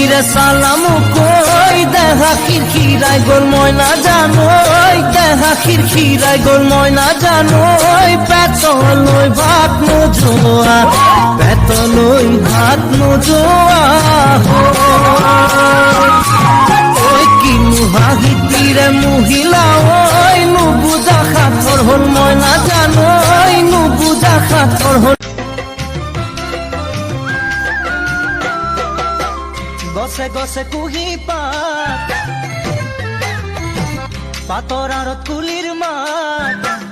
রে সালাম কই দেখা খিরখিরাই গোল ময়না জানোই দেখা খিরখিরাই গোল ময়না জানোই পেতলই ভাত নোজোয়া পেতলই ভাত নোজোয়া ওই কি মুহাহিতিরে মহিলা ওই নুবুজা খাতর হল ময়না জানোই নুবুজা খাতর হল গছে গছে কুহি পাত পাতর আরত কুলির মাত